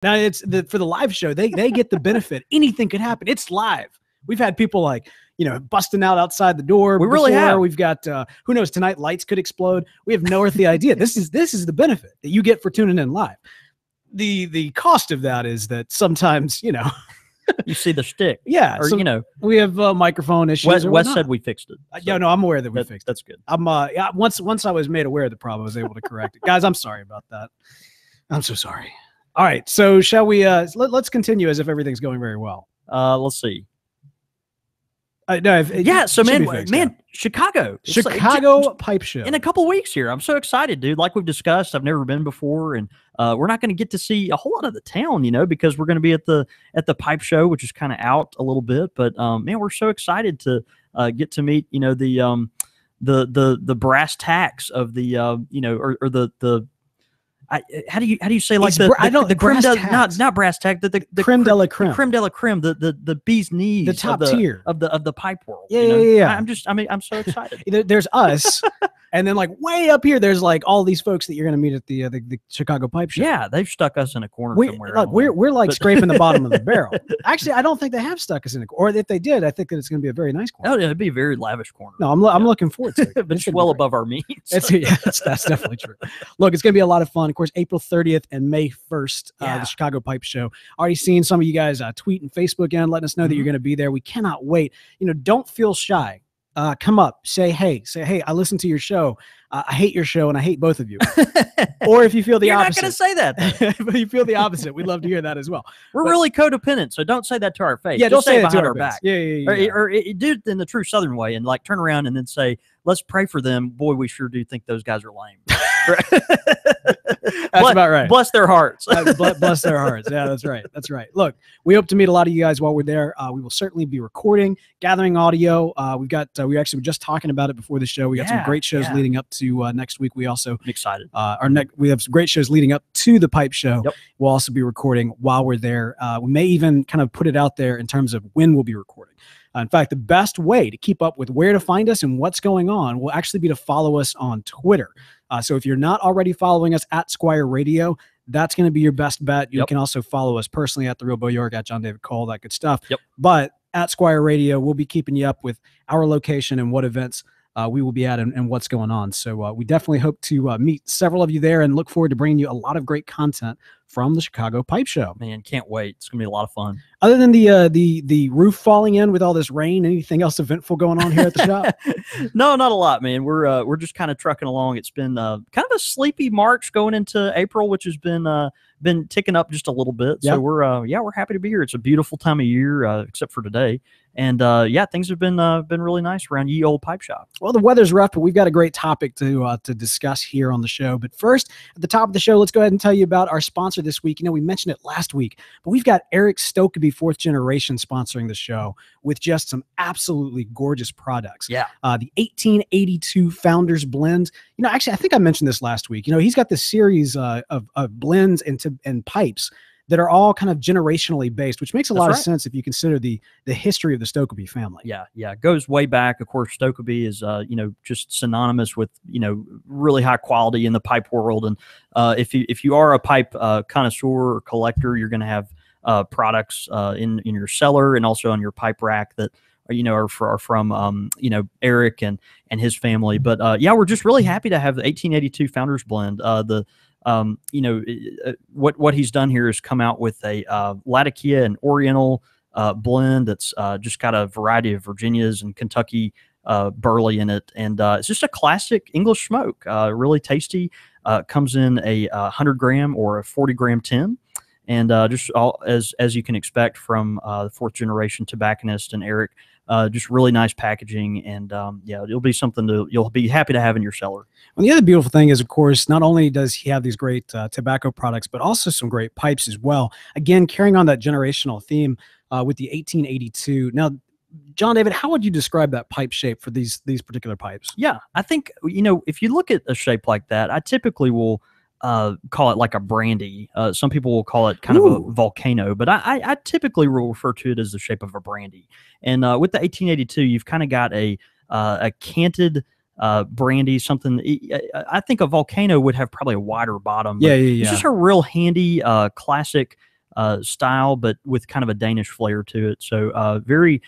Now it's for the live show, they get the benefit. Anything could happen. It's live. We've had people like, busting out outside the door. We really have. We've got who knows, tonight lights could explode. We have no earthly idea. This is the benefit that you get for tuning in live. The cost of that is that sometimes, you see the stick. Yeah. Or, so we have microphone issues. Wes said we fixed it. So no, I'm aware that we fixed it. That's good. I'm once I was made aware of the problem, I was able to correct it. Guys, I'm sorry about that. I'm so sorry. All right. So shall we let's continue as if everything's going very well. Let's see. No, so man, Chicago Pipe Show in a couple weeks here. I'm so excited, dude. Like we've discussed, I've never been before, and we're not going to get to see a whole lot of the town, because we're going to be at the Pipe Show, which is kind of out a little bit. But man, we're so excited to get to meet the brass tacks of the or the. How do you say like the creme de not brass tack the creme de la creme, the bee's knees, the top tier of the pipe world. Yeah. I'm so excited. There's us, and then like way up here, there's like all these folks that you're gonna meet at the Chicago Pipe Show. Yeah, they've stuck us in a corner somewhere. Look, we're like scraping the bottom of the barrel. Actually, I don't think they have stuck us in a corner. Or if they did, I think that it's gonna be a very nice corner. Oh, yeah, it'd be a very lavish corner. No, I'm looking forward to it. But it's well above our means. That's definitely true. Look, it's gonna be a lot of fun. Of course, April 30th and May 1st, the Chicago Pipe Show. Already seeing some of you guys tweet and Facebook and letting us know that you're going to be there. We cannot wait. Don't feel shy. Come up, say, hey, I listened to your show. I hate your show and I hate both of you. Or if you feel the opposite. You're not going to say that. But you feel the opposite. We'd love to hear that as well. We're really codependent, so don't say that to our face. Yeah, just don't say it behind to our back. Yeah. Or do it in the true Southern way and like turn around and then say, let's pray for them. Boy, we sure do think those guys are lame. That's about right. Bless their hearts. Bless their hearts. Yeah, that's right. That's right. Look, we hope to meet a lot of you guys while we're there. We will certainly be recording, gathering audio. We actually were just talking about it before the show. We got some great shows leading up to next week. We also excited. We have some great shows leading up to the Pipe Show. Yep. We'll also be recording while we're there. We may even kind of put it out there in terms of when we'll be recording. In fact, the best way to keep up with where to find us and what's going on will actually be to follow us on Twitter. So if you're not already following us at Squire Radio, that's going to be your best bet. You can also follow us personally at The Real Bo York, at John David Cole, that good stuff. Yep. But at Squire Radio, we'll be keeping you up with our location and what events we will be at and what's going on. So we definitely hope to meet several of you there and look forward to bringing you a lot of great content from the Chicago Pipe Show. Man, can't wait. It's going to be a lot of fun. Other than the roof falling in with all this rain, anything else eventful going on here at the shop? No, not a lot, man. We're just kind of trucking along. It's been kind of a sleepy March going into April, which has been ticking up just a little bit. Yeah. So we're happy to be here. It's a beautiful time of year, except for today. And things have been really nice around ye old pipe shop. Well, the weather's rough, but we've got a great topic to discuss here on the show. But first, at the top of the show, let's go ahead and tell you about our sponsor this week. We mentioned it last week, but we've got Eric Stokeby, 4th generation, sponsoring the show with just some absolutely gorgeous products. Yeah. The 1882 Founders Blend. Actually, I think I mentioned this last week. He's got this series of blends and pipes that are all kind of generationally based, which makes a lot of sense if you consider the history of the Stokeby family. Yeah. It goes way back. Of course, Stokeby is, just synonymous with, really high quality in the pipe world. And if you are a pipe connoisseur or collector, you're going to have products in your cellar and also on your pipe rack that are from Eric and his family. But we're just really happy to have the 1882 Founders Blend. What he's done here is come out with a Latakia and Oriental blend that's just got a variety of Virginias and Kentucky burley in it, and it's just a classic English smoke. Really tasty. Comes in a 100-gram or a 40-gram tin. And just all as you can expect from the 4th generation tobacconist and Eric, just really nice packaging, and it'll be something you'll be happy to have in your cellar. Well, the other beautiful thing is, of course, not only does he have these great tobacco products, but also some great pipes as well. Again, carrying on that generational theme with the 1882. Now, John David, how would you describe that pipe shape for these particular pipes? Yeah, I think if you look at a shape like that, I typically will call it like a brandy. Some people will call it kind of a volcano, but I typically will refer to it as the shape of a brandy. And with the 1882, you've kind of got a canted brandy, something. I think a volcano would have probably a wider bottom. Yeah. It's just a real handy, classic style, but with kind of a Danish flair to it. So very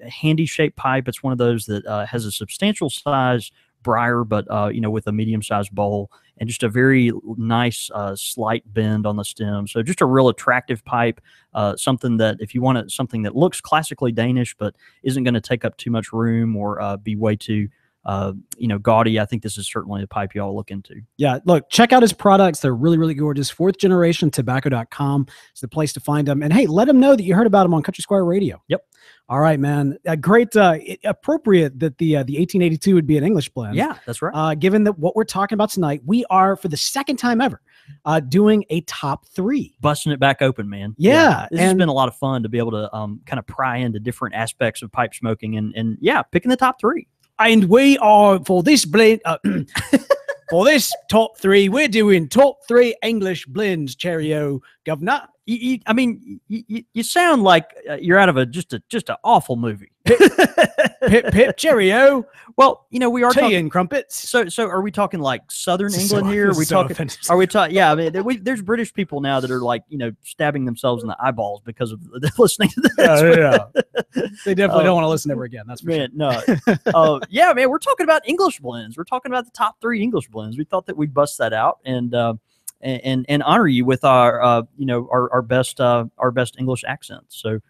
handy shaped pipe. It's one of those that has a substantial size briar, but with a medium sized bowl, and just a very nice slight bend on the stem. So just a real attractive pipe, something that if you want something that looks classically Danish but isn't going to take up too much room or be way too gaudy, I think this is certainly a pipe you all look into. Yeah, look, check out his products. They're really, really gorgeous. fourthgenerationtobacco.com is the place to find them. And hey, let them know that you heard about them on Country Squire Radio. Yep. All right, man. Great. Appropriate that the 1882 would be an English blend. Yeah, that's right. Given that what we're talking about tonight, we are, for the second time ever, doing a top 3. Busting it back open, man. Yeah. This has been a lot of fun to be able to kind of pry into different aspects of pipe smoking and picking the top 3. And we are, for this blend, for this top 3, we're doing top 3 English blends, Cheerio, Governor. You sound like you're out of just an awful movie. Pip, pip, cheerio. Well, we are tea talking and crumpets. So are we talking like Southern England here? Are we talking? Yeah, I mean, there's British people now that are like stabbing themselves in the eyeballs because of listening to this. They definitely don't want to listen ever again. That's for man, sure. No. Yeah, man, we're talking about English blends. We're talking about the top 3 English blends. We thought that we'd bust that out and honor you with our best English accents. So.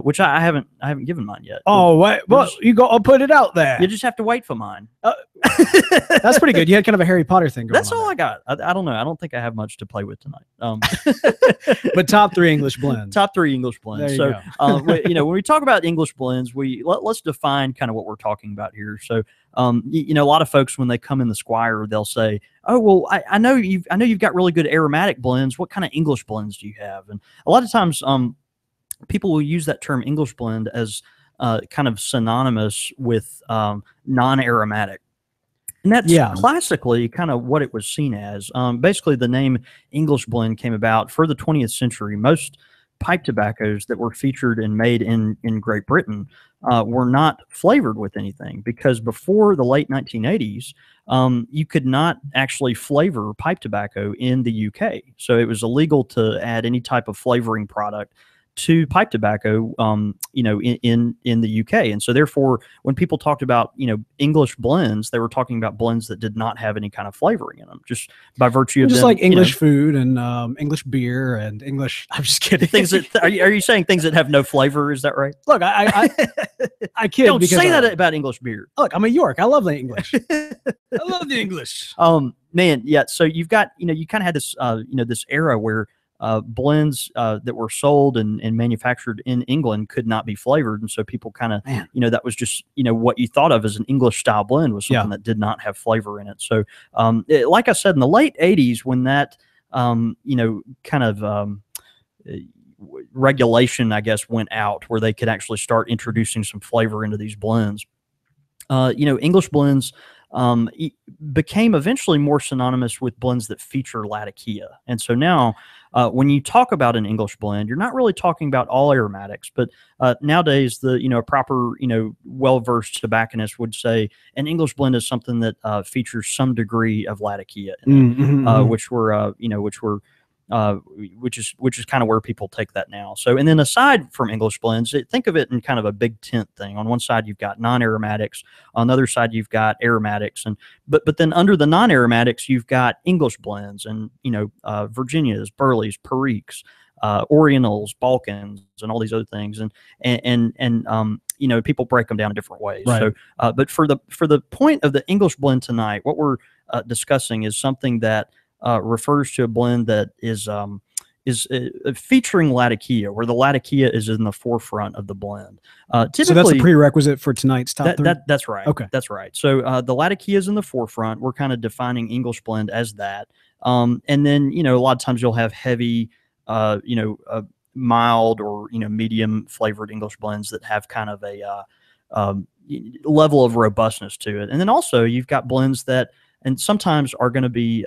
Which I haven't given mine yet. Oh, wait, well, you got to put it out there. You just have to wait for mine. That's pretty good. You had kind of a Harry Potter thing going on. That's all I got. I don't know. I don't think I have much to play with tonight. But top 3 English blends. Top 3 English blends. So, when we talk about English blends, let's define kind of what we're talking about here. So, a lot of folks when they come in the Squire, they'll say, "Oh, well, I know you've got really good aromatic blends. What kind of English blends do you have?" And a lot of times, people will use that term English blend as kind of synonymous with non-aromatic. And that's classically kind of what it was seen as. Basically, the name English blend came about for the 20th century. Most pipe tobaccos that were featured and made in Great Britain were not flavored with anything, because before the late 1980s, you could not actually flavor pipe tobacco in the UK. So it was illegal to add any type of flavoring product to pipe tobacco, in the UK. And so therefore, when people talked about, English blends, they were talking about blends that did not have any kind of flavoring in them, just by virtue of just them, like English food and English beer and English, I'm just kidding. Things that, are you saying things that have no flavor? Is that right? Look, I kid. Don't say that about English beer. Look, I'm a York. I love the English. I love the English. Man, yeah. So you've got, you kind of had this, this era where blends that were sold and manufactured in England could not be flavored. And so people kind of, that was just, what you thought of as an English style blend was something that did not have flavor in it. So like I said, in the late 80s, when that, kind of regulation, I guess, went out where they could actually start introducing some flavor into these blends, English blends became eventually more synonymous with blends that feature Latakia. And so now when you talk about an English blend, you're not really talking about all aromatics, but nowadays a proper, well-versed tobacconist would say an English blend is something that features some degree of Latakia in it, which is kind of where people take that now. So, and then aside from English blends, think of it in kind of a big tent thing. On one side, you've got non-aromatics. On the other side, you've got aromatics. And but then under the non-aromatics, you've got English blends and Virginias, Burleys, Periques, Orientals, Balkans, and all these other things. And people break them down in different ways. Right. So, but for the point of the English blend tonight, what we're discussing is something that refers to a blend that is featuring Latakia, where the Latakia is in the forefront of the blend. Typically, so that's a prerequisite for tonight's top 3? That's right. Okay. That's right. So the Latakia is in the forefront. We're kind of defining English blend as that. And then, a lot of times you'll have heavy, mild or, medium flavored English blends that have kind of a level of robustness to it. And then also you've got blends that, and sometimes are going to be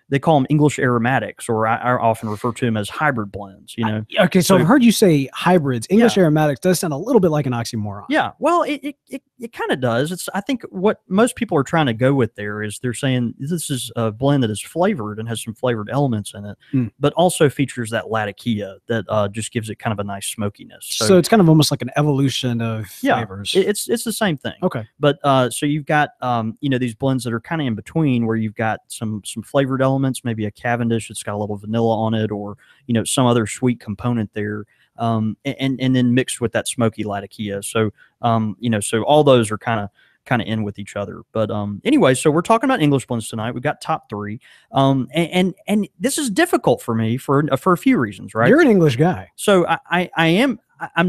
they call them English aromatics, or I often refer to them as hybrid blends. You know. Okay, so I've heard you say hybrids. English Yeah. aromatics does sound a little bit like an oxymoron. Yeah, well, it kind of does. I think what most people are trying to go with there is they're saying this is a blend that is flavored and has some flavored elements in it, but also features that Latakia that just gives it kind of a nice smokiness. So it's kind of almost like an evolution of flavors. It's the same thing. Okay, but so you've got these blends that are kind of in between, where you've got some flavored elements, maybe a Cavendish that's got a little vanilla on it, or some other sweet component there. And then mixed with that smoky Latakia. So, so all those are kind of in with each other. But anyway, so we're talking about English blends tonight. We've got top three. And this is difficult for me for a few reasons, right? You're an English guy. So I'm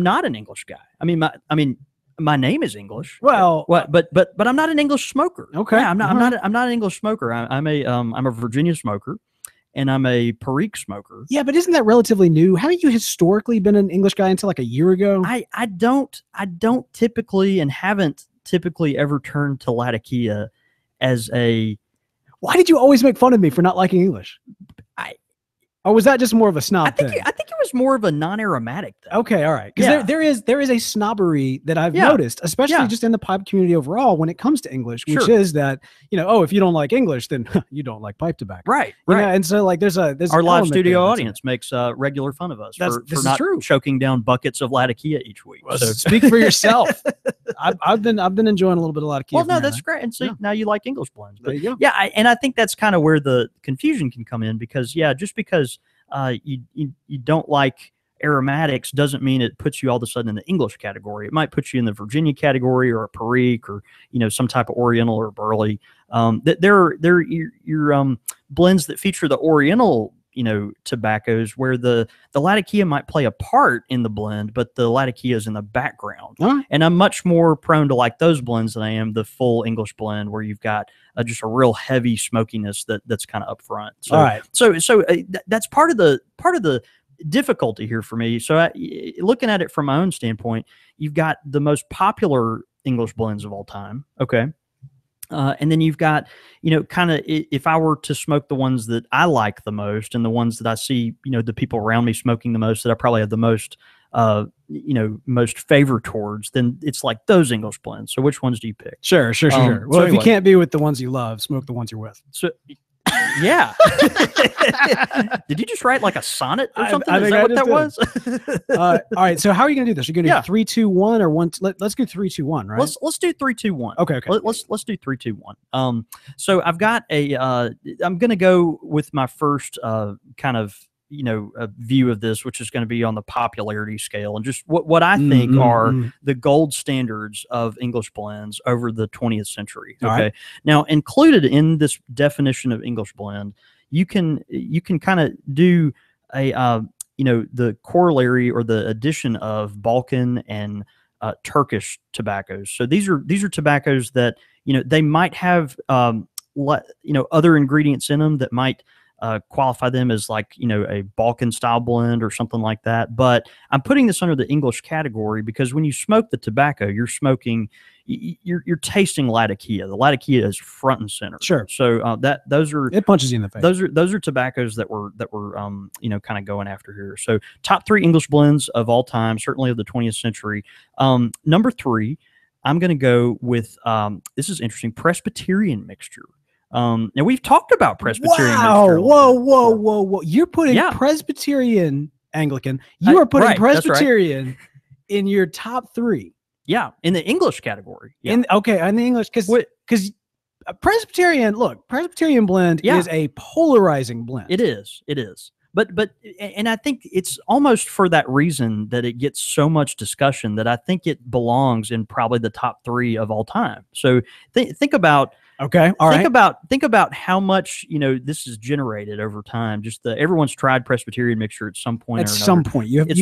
not an English guy. I mean, my name is English. Well, but I'm not an English smoker. Okay. Yeah, I'm not an English smoker. I'm a Virginia smoker. And I'm a Perique smoker. Yeah, but isn't that relatively new? Haven't you historically been an English guy until like a year ago? I don't typically and haven't typically ever turned to Latakia as a. Why did you always make fun of me for not liking English? Or was that just more of a snob thing? I think it was more of a non-aromatic thing. Okay, all right. Because there is a snobbery that I've noticed, especially just in the pipe community overall when it comes to English, which is that, if you don't like English, then you don't like pipe tobacco. Right. Yeah, and so like there's our live studio audience makes regular fun of us for not choking down buckets of Latakia each week. Well, so speak for yourself. I've been enjoying a little bit of Latakia. Well, no, that's great. And so now you like English blends. There you go. Yeah, and I think that's kind of where the confusion can come in, because just because you don't like aromatics doesn't mean it puts you all of a sudden in the English category. It might put you in the Virginia category, or a Perique, or some type of Oriental or Burley. There are your blends that feature the Oriental tobaccos, where the Latakia might play a part in the blend, but the Latakia is in the background. And I'm much more prone to like those blends than I am the full English blend, where you've got just a real heavy smokiness that's kind of up front. So, all right. So that's part of the difficulty here for me. So looking at it from my own standpoint, you've got the most popular English blends of all time. Okay. And then you've got, kind of, if I were to smoke the ones that I like the most, and the ones that I see, the people around me smoking the most, that I probably have the most, most favor towards, then it's like those English blends. So which ones do you pick? Sure. Well, if you can't be with the ones you love, smoke the ones you're with. So, yeah. Did you just write like a sonnet or something? I Is that what that was? All right. So how are you going to do this? You're going to do 3, 2, 1, or 1? Let's go 3, 2, 1. Right. Let's do 3, 2, 1. Okay. Let's do 3, 2, 1. So I've got I'm going to go with my first kind of a view of this, which is going to be on the popularity scale, and just what I think are the gold standards of English blends over the 20th century. Okay. Right. Now, included in this definition of English blend, you can kind of do a the corollary or the addition of Balkan and Turkish tobaccos. So these are tobaccos that they might have other ingredients in them that might qualify them as like a Balkan style blend or something like that. But I'm putting this under the English category because when you smoke the tobacco, you're smoking, you're tasting Latakia. The Latakia is front and center. Sure. So those are, it punches you in the face. Those are tobaccos that we're kind of going after here. So top 3 English blends of all time, certainly of the 20th century. Number 3, I'm going to go with this is interesting, Presbyterian mixture. Now we've talked about Presbyterian. Wow! Whoa! You're putting Presbyterian Anglican. You are putting Presbyterian in your top 3. Yeah, in the English category. Yeah. In the English, because Presbyterian blend is a polarizing blend. It is. But and I think it's almost for that reason that it gets so much discussion that I think it belongs in probably the top 3 of all time. So think about. Okay. All right. Think about how much this is generated over time. Just everyone's tried Presbyterian mixture at some point. At some point, you haven't.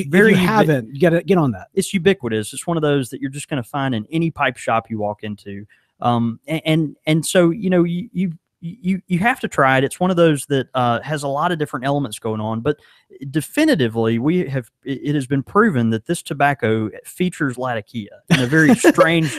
You got to get on that. It's ubiquitous. It's one of those that you're just going to find in any pipe shop you walk into. And so you have to try it. It's one of those that has a lot of different elements going on, but definitively it has been proven that this tobacco features Latakia in a very strange,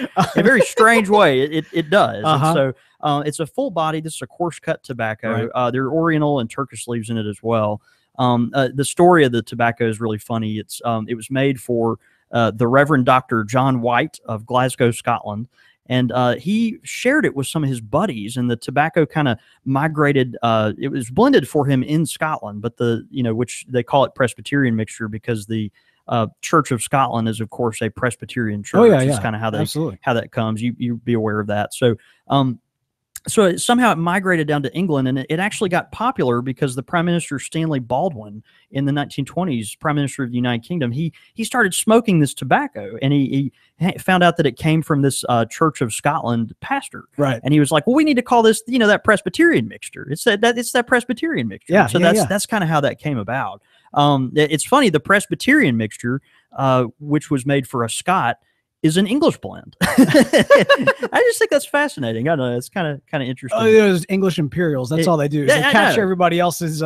way. It does. And so It's a full body. This is a coarse cut tobacco. Right. There are Oriental and Turkish leaves in it as well. The story of the tobacco is really funny. It was made for the Reverend Dr. John White of Glasgow, Scotland. And he shared it with some of his buddies, and the tobacco kind of migrated. It was blended for him in Scotland, but which they call it Presbyterian mixture because the Church of Scotland is, of course, a Presbyterian church. Oh, yeah, It's yeah. kind of how Absolutely. that comes. You be aware of that. So somehow it migrated down to England, and it actually got popular because the Prime Minister Stanley Baldwin in the 1920s, Prime Minister of the United Kingdom, he started smoking this tobacco, and he found out that it came from this Church of Scotland pastor. Right. And he was like, well, we need to call this, that Presbyterian mixture. It's that Presbyterian mixture. Yeah. So that's kind of how that came about. It's funny, the Presbyterian mixture, which was made for a Scot, is an English blend. I just think that's fascinating. I don't know. It's kind of interesting. Oh, those English Imperials. That's all they do. Is they capture everybody else's.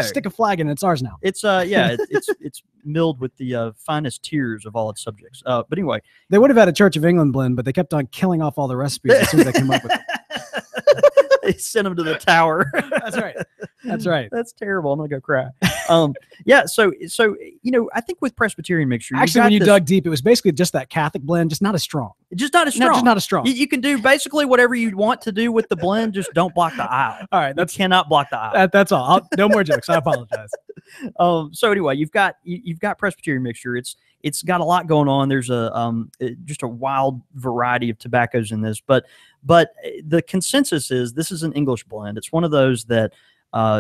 Stick a flag in. It's ours now. It's it's milled with the finest tears of all its subjects. But anyway, they would have had a Church of England blend, but they kept on killing off all the recipes as soon as they came up with it. They sent them to the tower. That's right. That's right. That's terrible. I'm gonna go cry. Yeah. So I think with Presbyterian mixture, actually, when you dug deep, it was basically just that Catholic blend, just not as strong. Just not as strong. Just not as strong. You can do basically whatever you want to do with the blend. Just don't block the aisle. All right. You cannot block the aisle. That's all. No more jokes. I apologize. So anyway, you've got Presbyterian mixture. It's got a lot going on. There's just a wild variety of tobaccos in this, but the consensus is this is an English blend. It's one of those that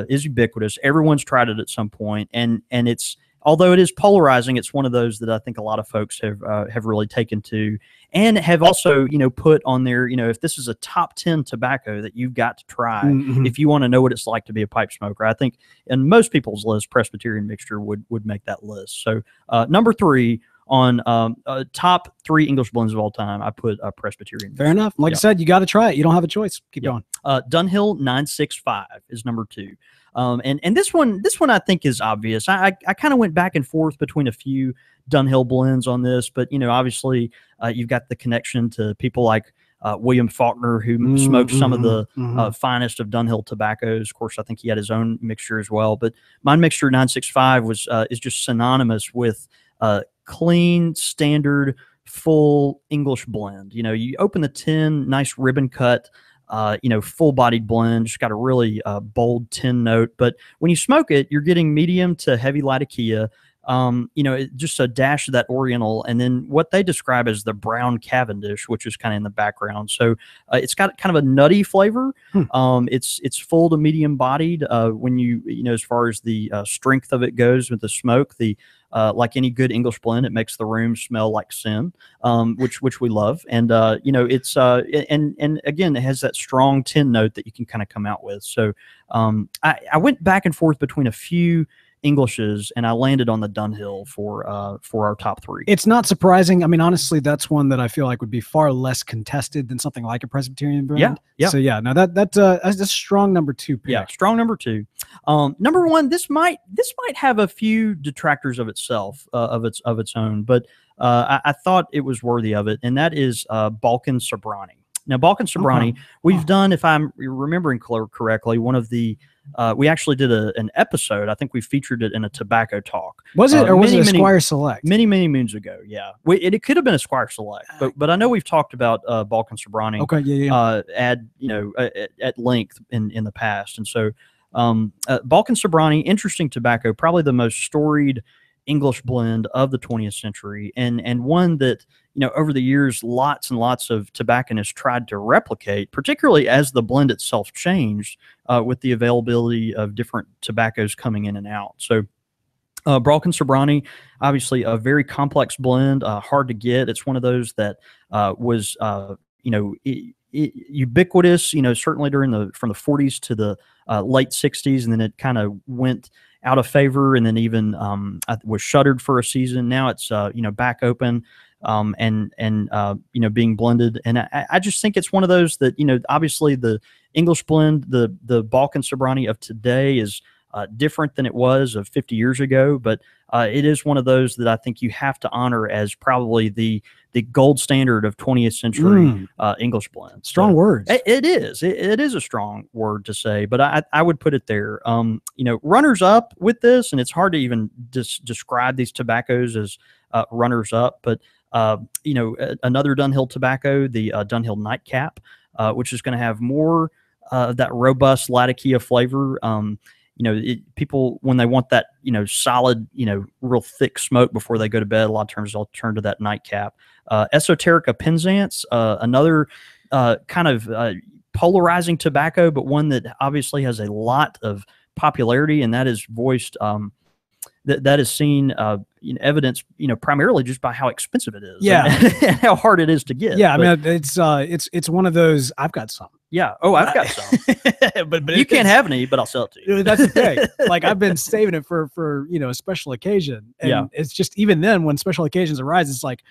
is ubiquitous. Everyone's tried it at some point, and it's, although it is polarizing, it's one of those that I think a lot of folks have really taken to, and have also put on their, if this is a top 10 tobacco that you've got to try if you want to know what it's like to be a pipe smoker. I think in most people's list, Presbyterian mixture would make that list. So number 3 on top 3 English blends of all time, I put a Presbyterian mixture. Fair enough. Like I said, you got to try it. You don't have a choice. Keep going. Dunhill 965 is number 2. And this one I think is obvious. I kind of went back and forth between a few Dunhill blends on this, but obviously you've got the connection to people like William Faulkner, who smoked some of the finest of Dunhill tobaccos. Of course, I think he had his own mixture as well. But my mixture 965 is just synonymous with clean, standard, full English blend. You open the tin, nice ribbon cut. Full-bodied blend, just got a really bold tin note. But when you smoke it, you're getting medium to heavy Latakia, just a dash of that Oriental, and then what they describe as the brown Cavendish, which is kind of in the background. So it's got kind of a nutty flavor. It's full to medium bodied. When as far as the strength of it goes with the smoke, like any good English blend, it makes the room smell like sin, which we love. And it's and again, it has that strong tin note that you can kind of come out with. So I went back and forth between a few Englishes, and I landed on the Dunhill for our top 3. It's not surprising. I mean, honestly, that's one that I feel like would be far less contested than something like a Presbyterian brand. Yeah. So yeah, no, that's a strong number 2 pick. Yeah, strong number 2. Number 1, this might have a few detractors of itself, of its own, but I thought it was worthy of it, and that is Balkan Sobrani. Now, Balkan Sobrani, we've done, if I'm remembering correctly, one of the we actually did an episode. I think we featured it in a tobacco talk. Was it, or was it a Squire Select? Many moons ago. Yeah, it could have been a Squire Select, but I know we've talked about Balkan Sobrani. Okay, yeah. At length in the past, and so Balkan Sobrani, interesting tobacco, probably the most storied English blend of the 20th century, and one that over the years lots and lots of tobacconists tried to replicate, particularly as the blend itself changed with the availability of different tobaccos coming in and out. So Balkan Sobrani, obviously a very complex blend, hard to get. It's one of those that was ubiquitous, certainly from the 40s to the late 60s, and then it kind of went out of favor, and then even was shuttered for a season. Now it's back open, and being blended. And I just think it's one of those that obviously the English blend, the Balkan Sobrani of today is different than it was of 50 years ago, but it is one of those that I think you have to honor as probably the gold standard of 20th century English blends. Strong words. It is. It is a strong word to say, but I would put it there. Runners up with this, and it's hard to even describe these tobaccos as runners up, but another Dunhill tobacco, the Dunhill Nightcap, which is going to have more that robust Latakia flavor. People, when they want that, solid, real thick smoke before they go to bed, a lot of times they'll turn to that Nightcap. Esoterica Penzance, another kind of polarizing tobacco, but one that obviously has a lot of popularity, and that is voiced that is seen evidence primarily just by how expensive it is, and how hard it is to get. I mean, it's one of those. I've got some. I've got some. but you can't have any, but I'll sell it to you. That's the thing. Like, I've been saving it for a special occasion, and it's just, even then when special occasions arise, it's like,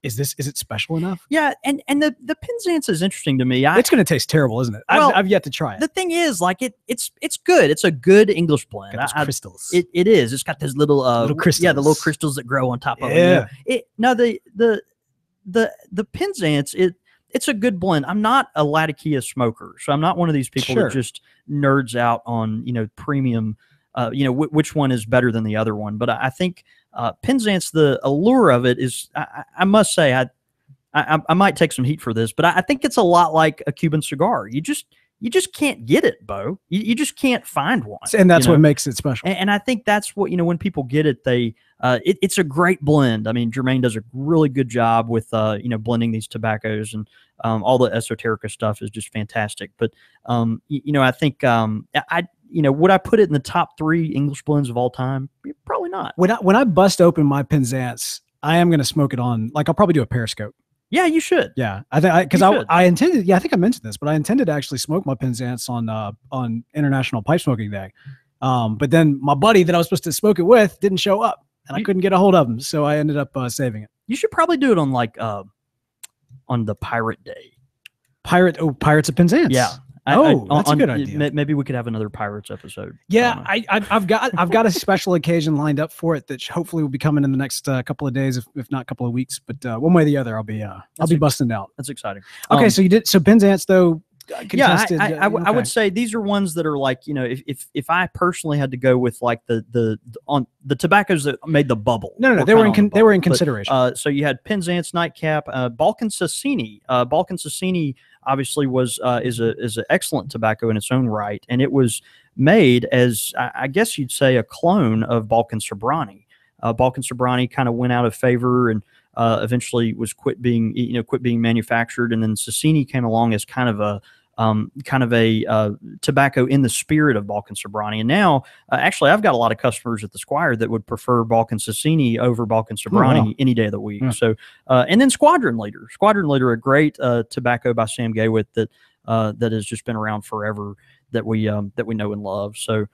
is it special enough? And the Penzance is interesting to me. It's going to taste terrible, isn't it? Well, I've yet to try it. The thing is, like, it's good. It's a good English blend. Got those crystals. It is. It's got those little crystals. Yeah, the little crystals that grow on top of it. The Penzance, it's a good blend. I'm not a Latakia smoker, so I'm not one of these people that just nerds out on premium. Which one is better than the other one. But I think Penzance, the allure of it is, I must say, I might take some heat for this, but I think it's a lot like a Cuban cigar. You just can't get it, Bo. You just can't find one, and that's what makes it special. And I think that's what when people get it, it's a great blend. I mean, Jermaine does a really good job with blending these tobaccos, and all the Esoterica stuff is just fantastic. But I think would I put it in the top 3 English blends of all time? Probably not. When I bust open my Penzance, I am going to smoke it on. Like, I'll probably do a Periscope. Yeah, you should. Yeah, I think because I intended. Yeah, I think I mentioned this, but I intended to actually smoke my Penzance on International Pipe Smoking Day. But then my buddy that I was supposed to smoke it with didn't show up, and I couldn't get a hold of him, so I ended up saving it. You should probably do it on on the Pirate Day. Pirates of Penzance. Yeah. That's a good idea. Maybe we could have another Pirates episode. Yeah, I've got a special occasion lined up for it that hopefully will be coming in the next couple of days, if not a couple of weeks. But one way or the other, I'll be busting out. That's exciting. Okay, so Penzance though. Contested, I would say these are ones that are like, if I personally had to go with like the tobaccos that made the bubble. No, they were in consideration. So you had Penzance, Nightcap, Balkan Sassini. Balkan Sassini obviously is an excellent tobacco in its own right, and it was made as, I guess you'd say, a clone of Balkan Sobrani. Balkan Sobrani kind of went out of favor and eventually was quit being manufactured, and then Sassini came along as kind of a tobacco in the spirit of Balkan Sobrani. And now, actually, I've got a lot of customers at the Squire that would prefer Balkan Sassini over Balkan Sobrani any day of the week. So, and then Squadron Leader, a great tobacco by Sam Gaywith that has just been around forever, that we know and love. So,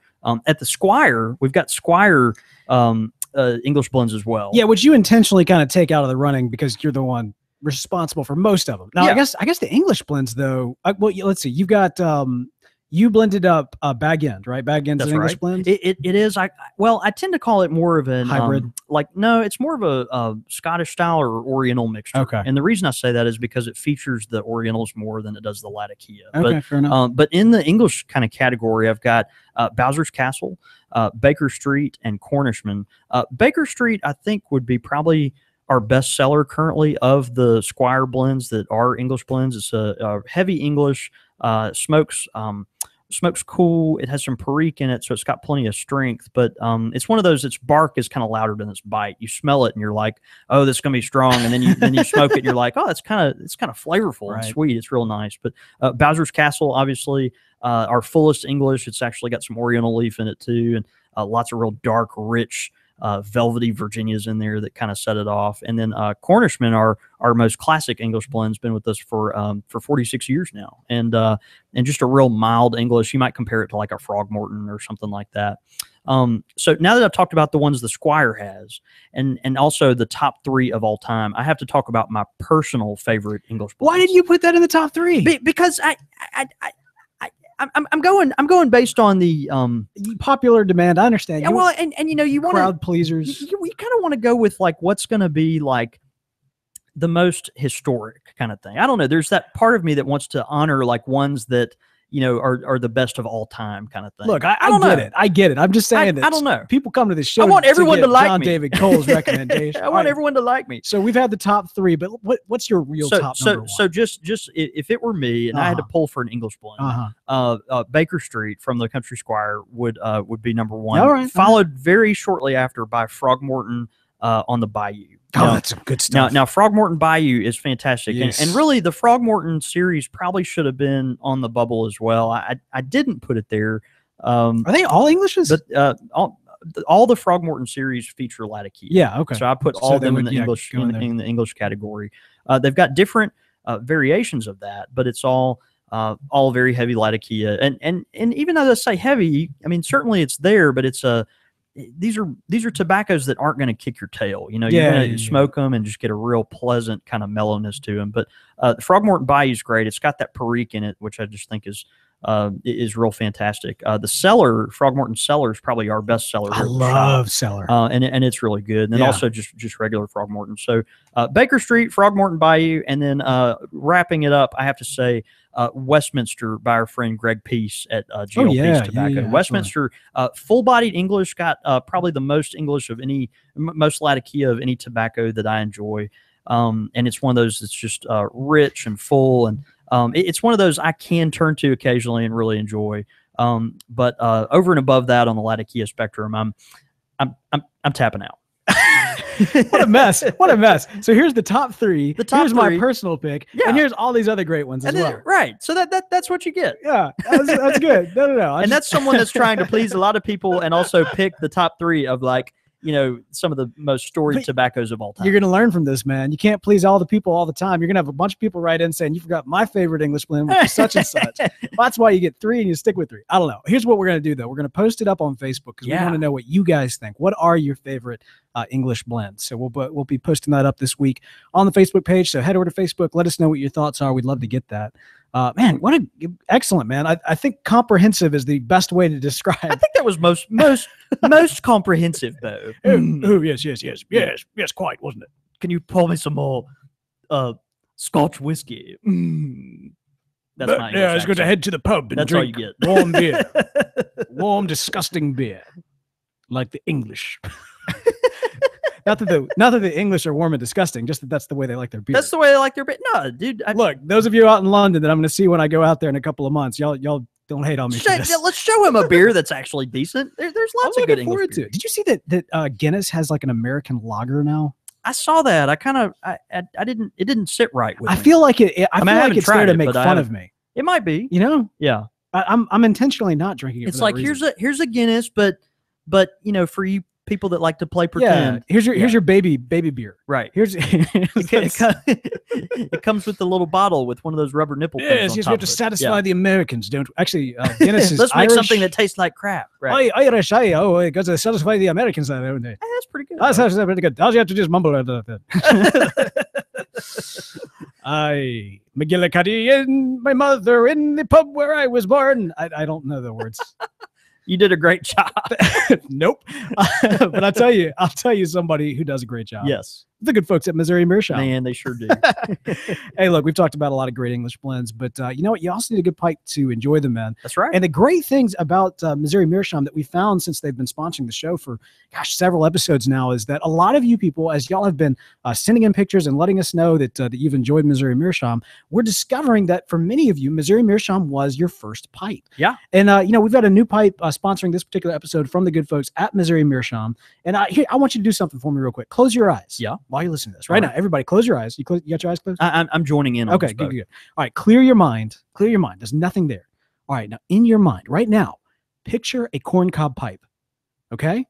at the Squire, we've got Squire English blends as well. Yeah, which you intentionally kind of take out of the running because you're the one responsible for most of them. Now, I guess the English blends though. Let's see. You've got you blended up Bag End, right? Bag End's an English blend. It is. I tend to call it more of an hybrid. It's more of a Scottish style or Oriental mixture. Okay. And the reason I say that is because it features the Orientals more than it does the Latakia. Okay, fair enough. But in the English kind of category, I've got Bowser's Castle, Baker Street, and Cornishman. Baker Street, I think, would be probably our best seller currently of the Squire blends that are English blends. It's a heavy English, smokes cool. It has some Perique in it, so it's got plenty of strength. But it's one of those. Its bark is kind of louder than its bite. You smell it and you're like, oh, this is gonna be strong. And then you smoke it and you're like, oh, it's kind of flavorful and sweet. It's real nice. But Bowser's Castle, obviously, our fullest English. It's actually got some Oriental leaf in it too, and lots of real dark, rich, velvety Virginias in there that kind of set it off. And then Cornishman, our most classic English blend's been with us for 46 years now, and just a real mild English. You might compare it to like a Frogmorton or something like that. So now that I've talked about the ones the Squire has, and also the top 3 of all time, I have to talk about my personal favorite English blends. Why did you put that in the top 3? Because I'm going based on the Popular demand. I understand. yeah, well, and you know, you want crowd pleasers. you kind of want to go with like what's going to be like the most historic kind of thing. I don't know. There's that part of me that wants to honor like ones that, you know, are the best of all time kind of thing. Look, I don't get know. it. I get it. I'm just saying that I don't know. people come to this show. I want everyone to get like John me. David Cole's recommendation. I want everyone to like me. So we've had the top three, but what's your real top number one? So just if it were me and I had to pull for an English blend, Baker Street from the Country Squire would be number one. All right. Followed very shortly after by Frogmorton on the Bayou. That's some good stuff. Now Frogmorton Bayou is fantastic, Yes. and really the Frogmorton series probably should have been on the bubble as well. I didn't put it there. Are they all Englishes? But all the Frogmorton series feature Latakia. Yeah, okay. So I put all of them in the English in the English category. They've got different variations of that, but it's all very heavy Latakia. And even though they say heavy, I mean certainly it's there, but it's these are tobaccos that aren't going to kick your tail. You know, you're going to smoke them and just get a real pleasant kind of mellowness to them. But the Frogmorton Bayou is great. It's got that Perique in it, which I just think is real fantastic. The Cellar, Frogmorton Cellar, is probably our best seller. I love Cellar, and it's really good. And then also just regular Frogmorton. So Baker Street, Frogmorton Bayou, and then wrapping it up, I have to say Westminster by our friend Greg Peace at GLP's Tobacco. Westminster, full-bodied English, got probably the most English of most Latakia of any tobacco that I enjoy. And it's one of those that's just rich and full, and it's one of those I can turn to occasionally and really enjoy. But over and above that on the Latakia spectrum, I'm tapping out. What a mess. What a mess. So here's the top three. Here's my personal pick. Yeah. And here's all these other great ones as well. Right. So that's what you get. Yeah. That's good. No. And that's someone that's trying to please a lot of people and also pick the top three of like, you know, some of the most storied tobaccos of all time. You're going to learn from this, man. You can't please all the people all the time. You're going to have a bunch of people write in saying, you forgot my favorite English blend, which is such and such. That's why you get three and you stick with three. I don't know. Here's what we're going to do, though. We're going to post it up on Facebook because we want to know what you guys think. What are your favorite English blends? So we'll be posting that up this week on the Facebook page. So head over to Facebook. Let us know what your thoughts are. We'd love to get that. Man, excellent, man. I think comprehensive is the best way to describe. I think that was most comprehensive, though. Yes, quite, wasn't it? Can you pour me some more Scotch whiskey? That's not I was going to head to the pub and drink all you get. Warm beer. Warm, disgusting beer. Like the English. Not that the English are warm and disgusting, just that that's the way they like their beer. That's the way they like their beer. No, dude. Look, those of you out in London that I'm going to see when I go out there in a couple of months, y'all don't hate on me for this. Let's show him a beer that's actually decent. There's lots of good English beer. Did you see that Guinness has like an American lager now? I saw that. I didn't. It didn't sit right with me. I feel like it's there to make fun of me. It might be. You know? Yeah. I'm intentionally not drinking it. It's like here's a Guinness, but you know, for you people that like to play pretend. Here's your baby beer. Right. It comes with the little bottle with one of those rubber nipple things. Yes, we have to satisfy the Americans, don't we? Actually, Guinness is Let's make Irish. something that tastes like crap. Right. Irish, it goes to satisfy the Americans. That's pretty good. That's pretty good. All you have to do is mumble it. I, McGillicuddy, and my mother in the pub where I was born. I don't know the words. You did a great job. Nope. But I'll tell you somebody who does a great job. Yes. The good folks at Missouri Meerschaum. Man, they sure do. Hey, look, we've talked about a lot of great English blends, but you know what? You also need a good pipe to enjoy them, man. That's right. And the great things about Missouri Meerschaum that we found since they've been sponsoring the show for, several episodes now is that a lot of you people, as y'all have been sending in pictures and letting us know that you've enjoyed Missouri Meerschaum, we're discovering that for many of you, Missouri Meerschaum was your first pipe. Yeah. And, we've got a new pipe sponsoring this particular episode from the good folks at Missouri Meerschaum. And here, I want you to do something for me real quick. Close your eyes. Yeah. While you're listening to this right now. Everybody, close your eyes. You got your eyes closed? I'm joining in on okay, this good. All right, clear your mind. Clear your mind. There's nothing there. All right, now in your mind, right now, picture a corncob pipe. Okay?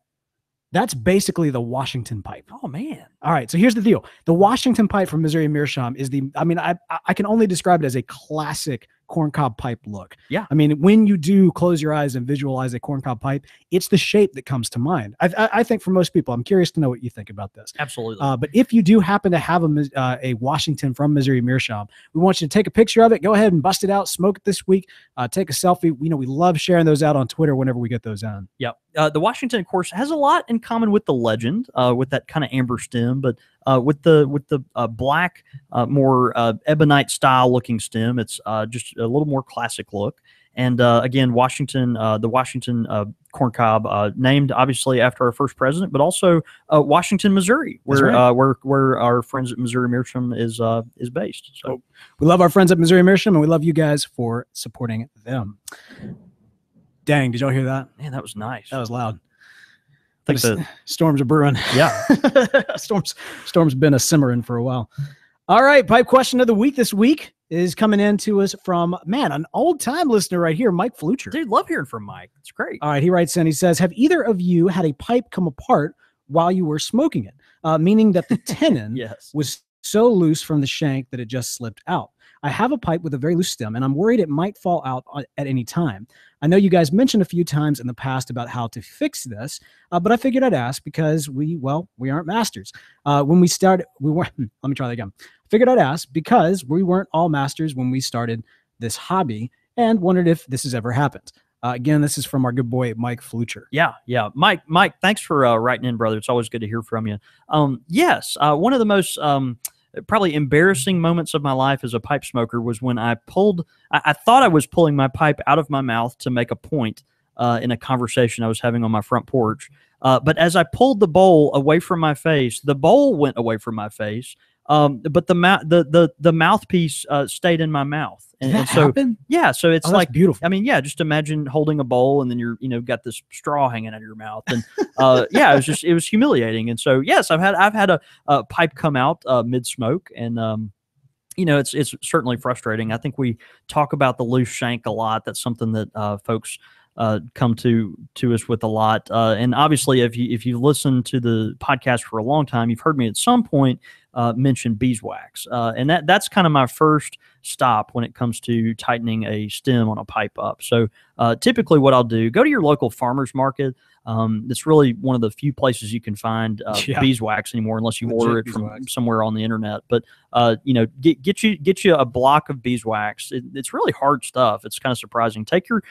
That's basically the Washington pipe. Oh, man. All right, so here's the deal. The Washington pipe from Missouri Meerschaum is I can only describe it as a classic corncob pipe look. Yeah. I mean, when you do close your eyes and visualize a corncob pipe, it's the shape that comes to mind. I think for most people, I'm curious to know what you think about this. Absolutely. But if you do happen to have a Washington from Missouri Meerschaum, we want you to take a picture of it. Go ahead and bust it out, smoke it this week, take a selfie. We love sharing those out on Twitter whenever we get those in. Yep. The Washington, of course, has a lot in common with the legend, with that kind of amber stem, but with the black, more ebonite style looking stem, it's just a little more classic look. And again, Washington, the Washington corncob, named obviously after our first president, but also Washington, Missouri, where right. where our friends at Missouri Meerschaum is based. So we love our friends at Missouri Meerschaum, and we love you guys for supporting them. Dang, did y'all hear that? Man, that was nice. That was loud. I think the storms are brewing. Yeah. Storm's been a simmering for a while. All right, pipe question of the week this week is coming in to us from, an old-time listener right here, Mike Flucher. Dude, love hearing from Mike. It's great. All right, he writes in, he says, have either of you had a pipe come apart while you were smoking it? Meaning that the tenon Yes. was so loose from the shank that it just slipped out. I have a pipe with a very loose stem, and I'm worried it might fall out at any time. I know you guys mentioned a few times in the past about how to fix this, but I figured I'd ask because we aren't masters. When we started, let me try that again. I figured I'd ask because we weren't all masters when we started this hobby, and wondered if this has ever happened. Again, this is from our good boy, Mike Flucher. Yeah. Mike, thanks for writing in, brother. It's always good to hear from you. Yes, one of the most probably embarrassing moments of my life as a pipe smoker was when I thought I was pulling my pipe out of my mouth to make a point in a conversation I was having on my front porch. But as I pulled the bowl away from my face, the bowl went away from my face. But the mouthpiece stayed in my mouth. And so happen? Yeah, so it's like beautiful. I mean, yeah, just imagine holding a bowl and then you're got this straw hanging out of your mouth, and yeah, it was humiliating. And so yes, I've had a pipe come out mid smoke, and it's certainly frustrating. I think we talk about the loose shank a lot. That's something that folks come to us with a lot. And obviously, if you've listened to the podcast for a long time, you've heard me at some point mention beeswax, and that's kind of my first stop when it comes to tightening a stem on a pipe up. So typically, what I'll do, go to your local farmer's market. It's really one of the few places you can find beeswax anymore, unless you order it from somewhere on the internet. But get you a block of beeswax. It's really hard stuff. It's kind of surprising. Take your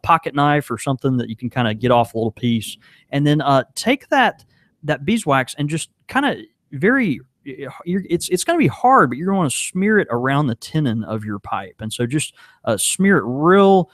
pocket knife or something that you can kind of get off a little piece, and then take that beeswax and just kind of it's going to be hard, but you're going to want to smear it around the tenon of your pipe. And so just smear it real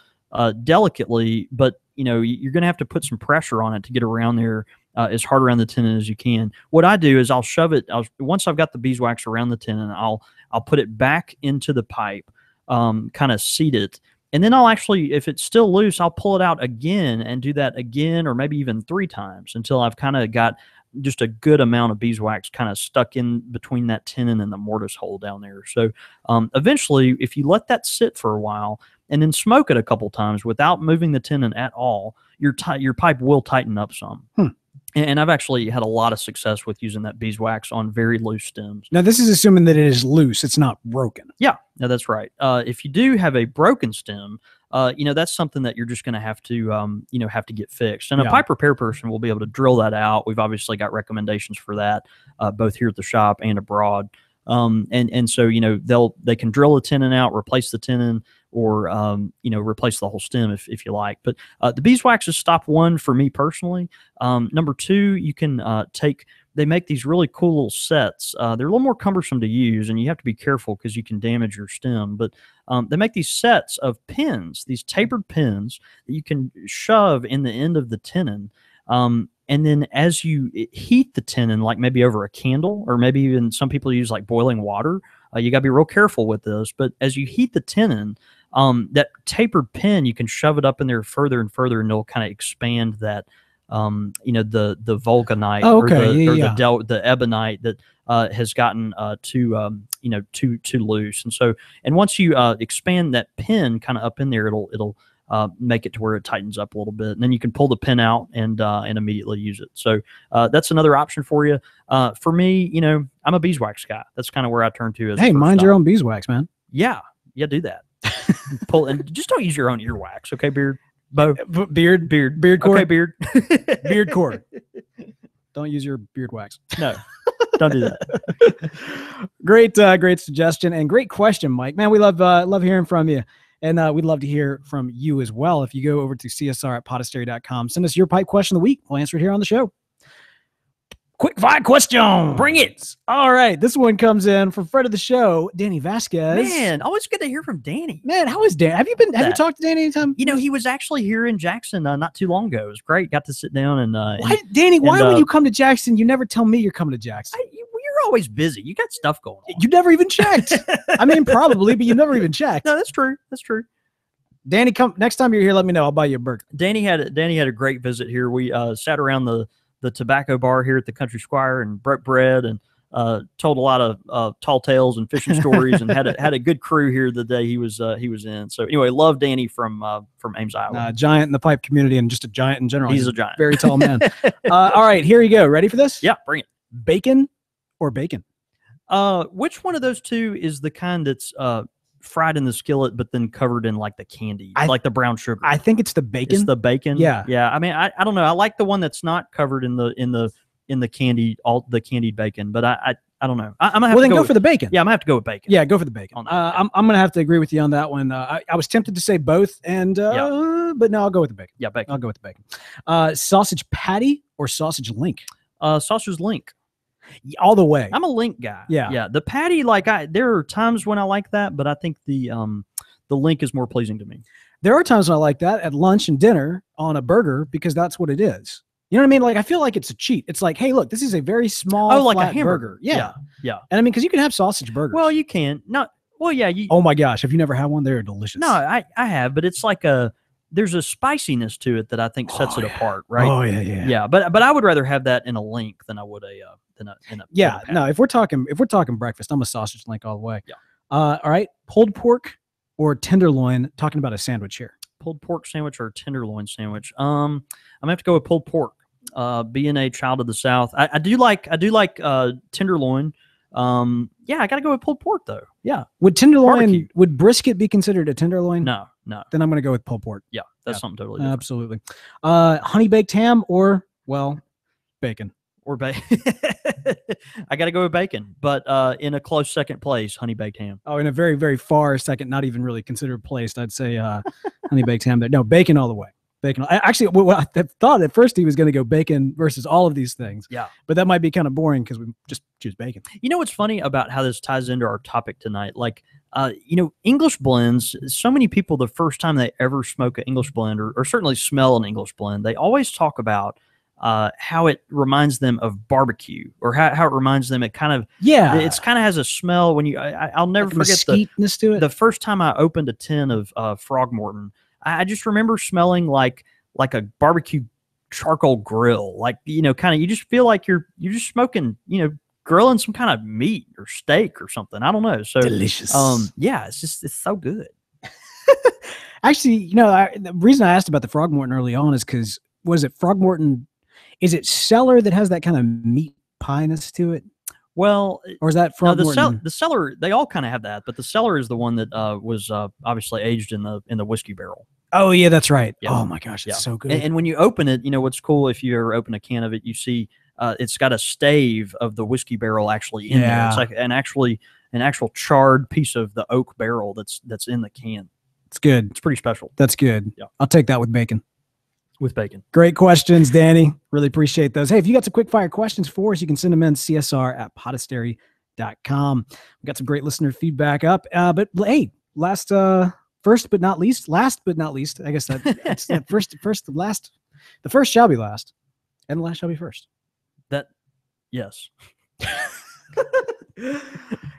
delicately, but you're going to have to put some pressure on it to get around there as hard around the tenon as you can. What I do is I'll shove it. Once I've got the beeswax around the tenon, I'll put it back into the pipe, kind of seat it. And then I'll actually, if it's still loose, I'll pull it out again and do that again, or maybe even 3 times until I've kind of got just a good amount of beeswax kind of stuck in between that tenon and the mortise hole down there. So eventually, if you let that sit for a while and then smoke it a couple times without moving the tenon at all, your pipe will tighten up some. And I've actually had a lot of success with using that beeswax on very loose stems. Now, this is assuming that it is loose. It's not broken. Yeah, no, that's right. If you do have a broken stem, that's something that you're just going to have to get fixed. And a pipe repair person will be able to drill that out. We've obviously got recommendations for that, both here at the shop and abroad. And so, they can drill a tenon out, replace the tenon, or, replace the whole stem if you like. But the beeswax is stop 1 for me personally. Number 2, you can they make these really cool little sets. They're a little more cumbersome to use, and you have to be careful because you can damage your stem. But they make these sets of pins, these tapered pins that you can shove in the end of the tenon. And then as you heat the tenon, like maybe over a candle, or maybe even some people use like boiling water, you got to be real careful with this. But as you heat the tenon, that tapered pin, you can shove it up in there further and further, and it'll kind of expand that, the vulcanite or the ebonite that has gotten too loose. And once you expand that pin kind of up in there, it'll make it to where it tightens up a little bit, and then you can pull the pin out and immediately use it. So that's another option for you. For me, I'm a beeswax guy. That's kind of where I turn to. Hey, mind your own beeswax, man. Yeah, do that. pull and just don't use your own earwax, okay, Beard? Bo, Beard cord. okay, Beard. Beard cord. Don't use your beard wax. No, don't do that. Great suggestion and great question, Mike. Man, we love hearing from you. And we'd love to hear from you as well. If you go over to csr@podastery.com, send us your pipe question of the week. We'll answer it here on the show. Quick fire question. Bring it. All right. This one comes in from friend of the show, Danny Vasquez. Man, always good to hear from Danny. Man, how is Dan? Have you talked to Danny anytime? You know, he was actually here in Jackson not too long ago. It was great. Got to sit down and Danny, why when you come to Jackson, you never tell me you're coming to Jackson? You're always busy. You got stuff going on. You never even checked. I mean, probably, but you never even checked. No, that's true. That's true. Danny, come next time you're here, let me know. I'll buy you a burger. Danny had a great visit here. We sat around the tobacco bar here at the Country Squire and broke bread and told a lot of tall tales and fishing stories and had a good crew here the day he was in. So anyway, love Danny from Ames, Iowa. Giant in the pipe community and just a giant in general. He's a giant, very tall man. All right, here you go. Ready for this? Yeah, bring it. Bacon or bacon? Which one of those two is the kind that's fried in the skillet but then covered in like the candy, like the brown sugar? I think it's the bacon. It's the bacon. Yeah. I mean, I don't know. I like the one that's not covered in the candy, all the candied bacon. But I don't know. I'm gonna have to go for the bacon. Yeah, I'm gonna have to go with bacon. Yeah, go for the bacon. I'm gonna have to agree with you on that one. I was tempted to say both, and but no, I'll go with the bacon. Yeah, bacon. I'll go with the bacon. Sausage patty or sausage link? Sausage link. All the way. I'm a link guy. Yeah. The patty, there are times when I like that, but I think the link is more pleasing to me. There are times when I like that at lunch and dinner on a burger because that's what it is. You know what I mean? Like, I feel like it's a cheat. It's like, hey, look, this is a very small, like flat a hamburger. burger. Yeah. And I mean, because you can have sausage burgers. Well, you can. Oh my gosh, have you never had one? They're delicious. No, I have, but it's like there's a spiciness to it that I think sets it apart, right? Oh yeah. Yeah, but I would rather have that in a link than I would a no, if we're talking breakfast, I'm a sausage link all the way. Yeah. All right, pulled pork or tenderloin? Talking about a sandwich here. Pulled pork sandwich or tenderloin sandwich? I'm gonna have to go with pulled pork. Being a child of the South, I do like tenderloin. I gotta go with pulled pork though. Yeah. Would tenderloin? Barbecue. Would brisket be considered a tenderloin? No. Then I'm gonna go with pulled pork. Yeah, that's something totally different. Absolutely. Honey baked ham or bacon. Or bacon. I got to go with bacon, but in a close second place, honey baked ham. Oh, in a very, very far second, not even really considered placed, I'd say honey baked ham there. No, bacon all the way. Bacon. Actually, I thought at first he was going to go bacon versus all of these things. Yeah. But that might be kind of boring because we just choose bacon. You know what's funny about how this ties into our topic tonight? Like, English blends, so many people, the first time they ever smoke an English blend or certainly smell an English blend, they always talk about how it reminds them of barbecue or how it reminds them. It kind of has a smell when I'll never forget the first time I opened a tin of Frogmorton. I just remember smelling like a barbecue charcoal grill, you just feel like you're just smoking, grilling some kind of meat or steak or something. I don't know. So delicious. It's so good. Actually, the reason I asked about the Frogmorton early on is because was it Frogmorton? Is it Cellar that has that kind of meat pie-ness to it? Well, or is that Frogmorton? The Cellar, they all kind of have that, but the Cellar is the one that was obviously aged in the whiskey barrel. Oh yeah, that's right. Yeah. Oh my gosh, it's so good. And when you open it, what's cool if you ever open a can of it, you see it's got a stave of the whiskey barrel actually in there. It's like an actual charred piece of the oak barrel that's in the can. It's good. It's pretty special. That's good. Yeah, I'll take that with bacon. With bacon. Great questions, Danny. Really appreciate those. Hey, if you got some quick fire questions for us, you can send them in csr@podastery.com. We got some great listener feedback up. But hey, last but not least, I guess that's the last. The first shall be last, and the last shall be first. Yes.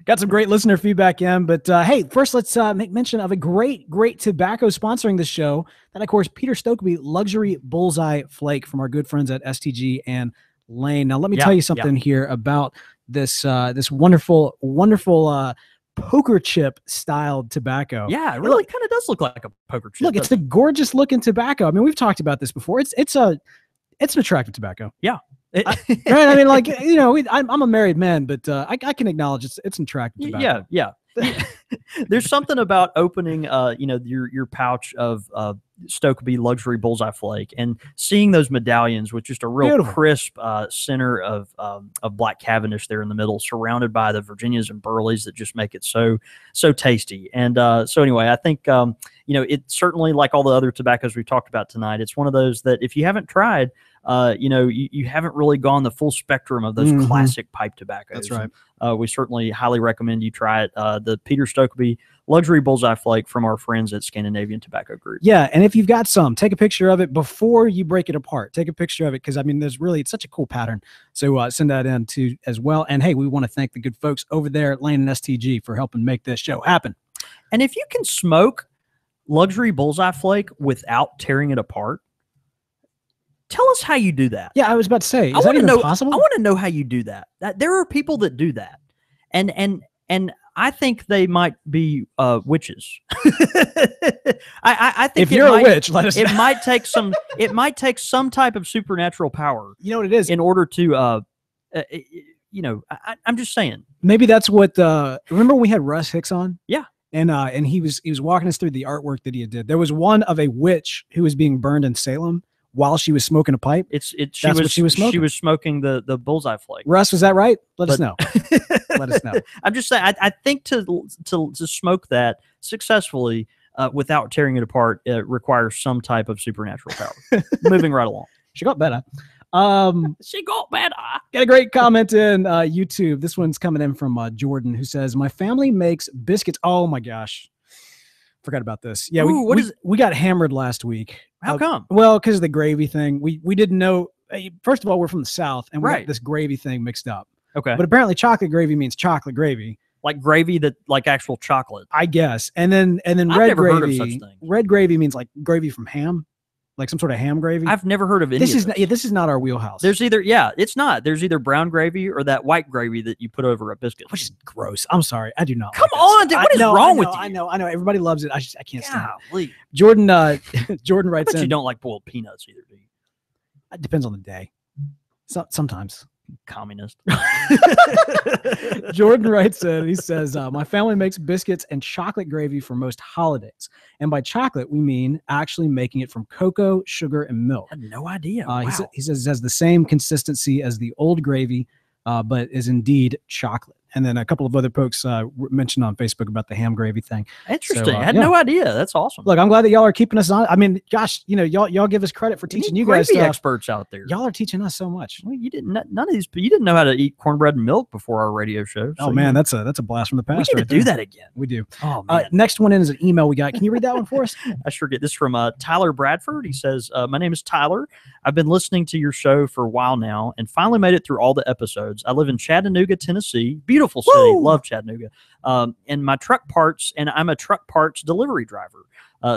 Got some great listener feedback in, but hey, first let's make mention of a great tobacco sponsoring the show. That, of course, Peter Stokeby Luxury Bullseye Flake from our good friends at STG and Lane. Now, let me tell you something here about this wonderful poker chip styled tobacco. Yeah, it really kind of does look like a poker chip. Look, it's the gorgeous looking tobacco. I mean, we've talked about this before. It's an attractive tobacco. Yeah. Right? I mean, like, you know, I'm a married man, but I can acknowledge it's attractive tobacco. Yeah. There's something about opening, your pouch of Stokeby Luxury Bullseye Flake and seeing those medallions with just a real Beautiful. crisp center of Black Cavendish there in the middle, surrounded by the Virginias and Burleys that just make it so tasty. And so anyway, I think it's certainly like all the other tobaccos we've talked about tonight. It's one of those that if you haven't tried, you haven't really gone the full spectrum of those classic pipe tobaccos. That's right. We certainly highly recommend you try it. The Peter Stokeby Luxury Bullseye Flake from our friends at Scandinavian Tobacco Group. Yeah, and if you've got some, take a picture of it before you break it apart. Take a picture of it because, I mean, it's such a cool pattern. So send that in too as well. And hey, we want to thank the good folks over there at Lane and STG for helping make this show happen. And if you can smoke Luxury Bullseye Flake without tearing it apart, tell us how you do that. Yeah, I was about to say, is that even possible? I want to know how you do that. There are people that do that, and I think they might be witches. I think if you're a witch, let us know. It might take some. It might take some type of supernatural power. You know what it is? In order to, I'm just saying. Maybe that's what. Remember when we had Russ Hicks on? Yeah. And he was walking us through the artwork that he did. There was one of a witch who was being burned in Salem while she was smoking a pipe. That's what she was smoking. She was smoking the Bullseye Flake. Russ, was that right? Let us know. Let us know. I'm just saying. I think to smoke that successfully without tearing it apart requires some type of supernatural power. Moving right along. She got better. She got better. Got a great comment in YouTube. This one's coming in from Jordan, who says, "My family makes biscuits." Oh my gosh, forgot about this. Yeah, we got hammered last week. How come? Well, because of the gravy thing. We didn't know. First of all, we're from the South, and we got this gravy thing mixed up. Okay, but apparently, chocolate gravy means chocolate gravy, like gravy that like actual chocolate. I guess. And then red gravy. Heard of such things. Red gravy means like gravy from ham. Like some sort of ham gravy. I've never heard of any. This is not our wheelhouse. There's it's not. There's either brown gravy or that white gravy that you put over a biscuit, which is gross. I'm sorry, I do not. Come on, dude. What is wrong with you? I know. Everybody loves it. I can't stand it. Jordan writes in. You don't like boiled peanuts either, do you? It depends on the day. Sometimes. Communist. Jordan writes in, he says, my family makes biscuits and chocolate gravy for most holidays. And by chocolate, we mean actually making it from cocoa, sugar, and milk. I had no idea. Wow. He says it has the same consistency as the old gravy, but is indeed chocolate. And then a couple of other folks mentioned on Facebook about the ham gravy thing. Interesting. So, I had no idea. That's awesome. Look, I'm glad that y'all are keeping us on. I mean, gosh, y'all give us credit for teaching you guys stuff. Experts out there. Y'all are teaching us so much. Well, you didn't. None of these. You didn't know how to eat cornbread and milk before our radio show. So man, that's a blast from the past. We need to do that again. We do. Oh man. Next one in is an email we got. Can you read that one for us? I sure get this from Tyler Bradford. He says, "My name is Tyler. I've been listening to your show for a while now, and finally made it through all the episodes. I live in Chattanooga, Tennessee. Beautiful city. Woo! Love Chattanooga. And I'm a truck parts delivery driver.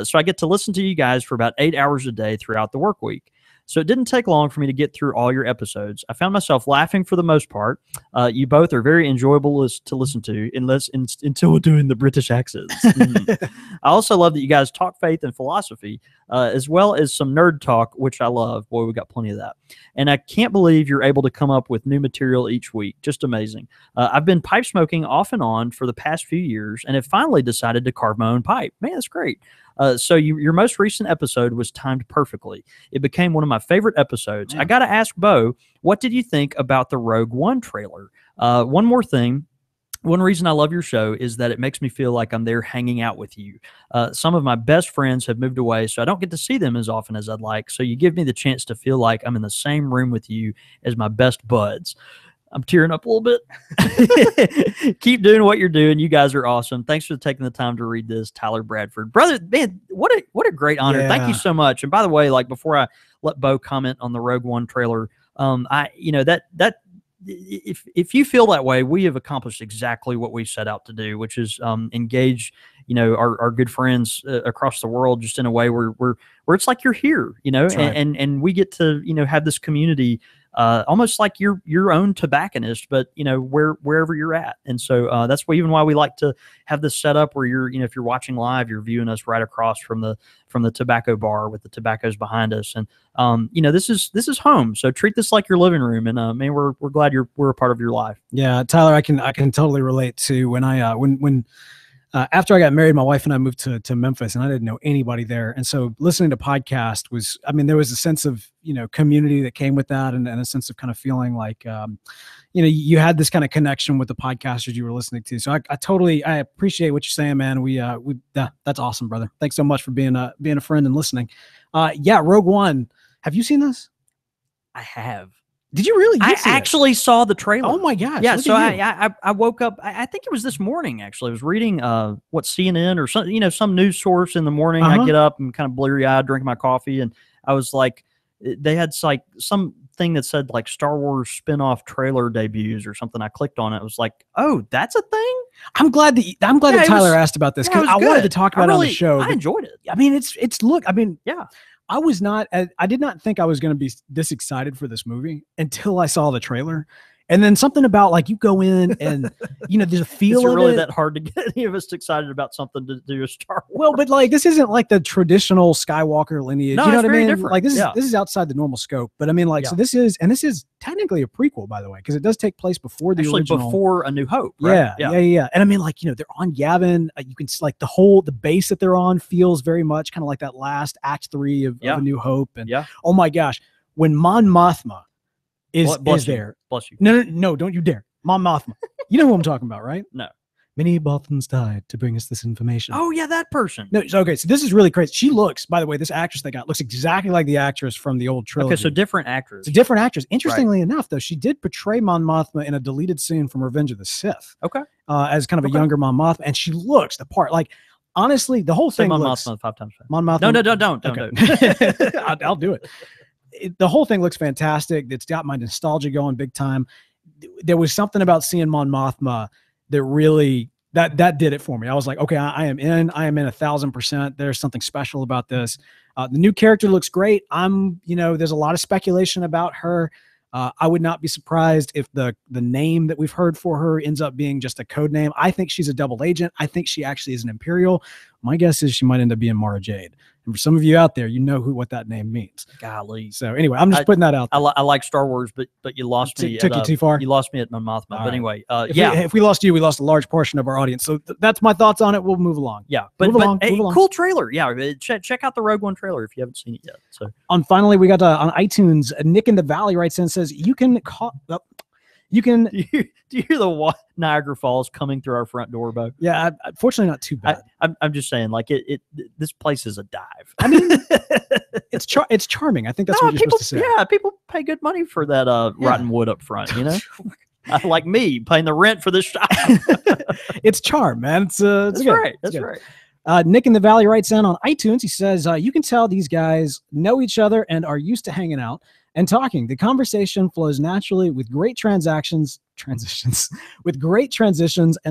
So I get to listen to you guys for about 8 hours a day throughout the work week. So it didn't take long for me to get through all your episodes. I found myself laughing for the most part. You both are very enjoyable to listen to, until we're doing the British accents. I also love that you guys talk faith and philosophy, as well as some nerd talk, which I love. Boy, we got plenty of that. And I can't believe you're able to come up with new material each week. Just amazing. I've been pipe smoking off and on for the past few years and have finally decided to carve my own pipe. Man, that's great. So your most recent episode was timed perfectly. It became one of my favorite episodes. Yeah. I got to ask Bo, what did you think about the Rogue One trailer? One more thing. One reason I love your show is that it makes me feel like I'm there hanging out with you. Some of my best friends have moved away, so I don't get to see them as often as I'd like. So you give me the chance to feel like I'm in the same room with you as my best buds. I'm tearing up a little bit. Keep doing what you're doing. You guys are awesome. Thanks for taking the time to read this, Tyler Bradford. Brother, man, what a great honor. Yeah. Thank you so much. And by the way, like before I let Bo comment on the Rogue One trailer, if you feel that way, we have accomplished exactly what we set out to do, which is engage, our good friends across the world just in a way where it's like you're here, right. and we get to, have this community almost like your own tobacconist, but wherever you're at. And so that's why we like to have this set up where if you're watching live, you're viewing us right across from the tobacco bar with the tobaccos behind us. And this is home. So treat this like your living room. And man, we're glad we're a part of your life. Yeah, Tyler, I can totally relate to when after I got married, my wife and I moved to Memphis, and I didn't know anybody there. And so listening to podcast there was a sense of, community that came with that, and a sense of kind of feeling like, you had this kind of connection with the podcasters you were listening to. So I appreciate what you're saying, man. That's awesome, brother. Thanks so much for being a friend and listening. Rogue One. Have you seen this? I have. Did you really? I actually saw the trailer. Oh my gosh! Yeah, so I woke up. I think it was this morning. Actually, I was reading what CNN or some news source in the morning. I get up and kind of bleary eyed, drinking my coffee, and I was like, they had like some thing that said like Star Wars spinoff trailer debuts or something. I clicked on it. I was like, oh, that's a thing. I'm glad that Tyler asked about this because I wanted to talk about it on the show. I enjoyed it. I mean, yeah. I did not think I was going to be this excited for this movie until I saw the trailer. And then something about like you go in and, there's a feel it's of really it. that hard to get any of us excited about something to do with Star Wars. Well, but like, this isn't like the traditional Skywalker lineage. No, you know it's what I very mean? different. Like this is outside the normal scope, but I mean like, so this is technically a prequel, by the way, because it does take place before the original. Before A New Hope. Right? Yeah. And I mean, like, they're on Yavin. You can like the base that they're on feels very much kind of like that last Act 3 of A New Hope. And oh my gosh, when Mon Mothma is there. Bless you. No, don't you dare. Mon Mothma. You know who I'm talking about, right? No. Many Bothans died to bring us this information. Oh, yeah, that person. No, so this is really crazy. She looks, by the way, this actress they got looks exactly like the actress from the old trilogy. Okay, so different actress. It's a different actress. Interestingly enough, though, she did portray Mon Mothma in a deleted scene from Revenge of the Sith. Okay. As kind of a younger Mon Mothma, and she looks the part. Like, honestly, the whole thing looks... Mon Mothma 5 times fast. Mon Mothma... No, don't. Okay. I'll do it. The whole thing looks fantastic. It's got my nostalgia going big time. There was something about seeing Mon Mothma that really that did it for me. I was like, okay, I am in 1,000%. There's something special about this. The new character looks great. There's a lot of speculation about her. I would not be surprised if the name that we've heard for her ends up being just a code name. I think she's a double agent. I think she actually is an Imperial. My guess is she might end up being Mara Jade. And for some of you out there, you know what that name means. Golly. So anyway, I'm just putting that out there. I like Star Wars, but you lost me. Took you too far? You lost me at Mon Mothma. But anyway, if we lost you, we lost a large portion of our audience. So that's my thoughts on it. We'll move along. Yeah, but move along. Cool trailer. Yeah, check out the Rogue One trailer if you haven't seen it yet. So finally, we got on iTunes. Nick in the Valley writes in and says, you can call... You can. Do you hear the Niagara Falls coming through our front door, Bo? Yeah, fortunately not too bad. I'm just saying, like this place is a dive. I mean, it's charming. I think that's what you're supposed to say. Yeah, people pay good money for that rotten wood up front. Like me paying the rent for this shop. It's charm, man. That's right. That's right. Nick in the Valley writes in on iTunes. He says, you can tell these guys know each other and are used to hanging out and talking. The conversation flows naturally with great transitions and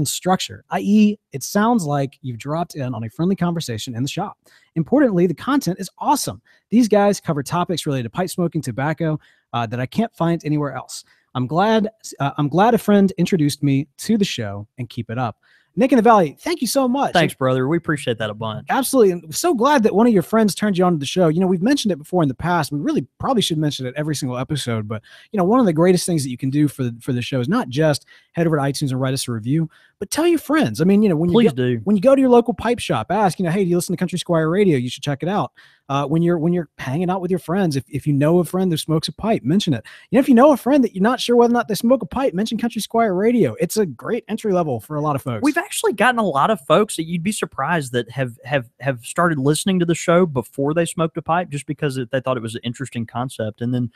structure, i.e. it sounds like you've dropped in on a friendly conversation in the shop. Importantly, the content is awesome. These guys cover topics related to pipe smoking, tobacco that I can't find anywhere else. I'm glad a friend introduced me to the show, and keep it up. Nick in the Valley, thank you so much. Thanks, brother. We appreciate that a bunch. Absolutely. And so glad that one of your friends turned you on to the show. We've mentioned it before in the past. We really probably should mention it every single episode. But, one of the greatest things that you can do for the show is not just head over to iTunes and write us a review, but tell your friends. I mean, when you go to your local pipe shop, ask, hey, do you listen to Country Squire Radio? You should check it out. When you're hanging out with your friends, if you know a friend who smokes a pipe, mention it. If you know a friend that you're not sure whether or not they smoke a pipe, mention Country Squire Radio. It's a great entry level for a lot of folks. We've actually gotten a lot of folks that you'd be surprised that have started listening to the show before they smoked a pipe, just because they thought it was an interesting concept. And then,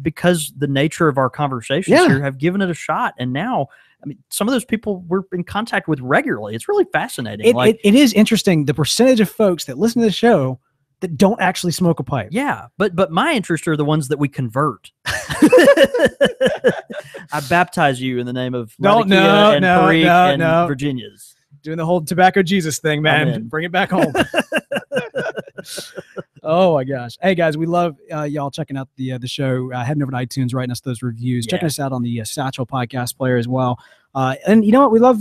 because the nature of our conversations here have given it a shot. And now, I mean, some of those people we're in contact with regularly. It's really fascinating. It is interesting, the percentage of folks that listen to the show that don't actually smoke a pipe. Yeah, but my interests are the ones that we convert. I baptize you in the name of Latakia and Parikh and Virginia's. Doing the whole tobacco Jesus thing, man. Bring it back home. Oh my gosh. Hey guys, we love y'all checking out the show, heading over to iTunes, writing us those reviews, checking us out on the Satchel podcast player as well. And you know what? We love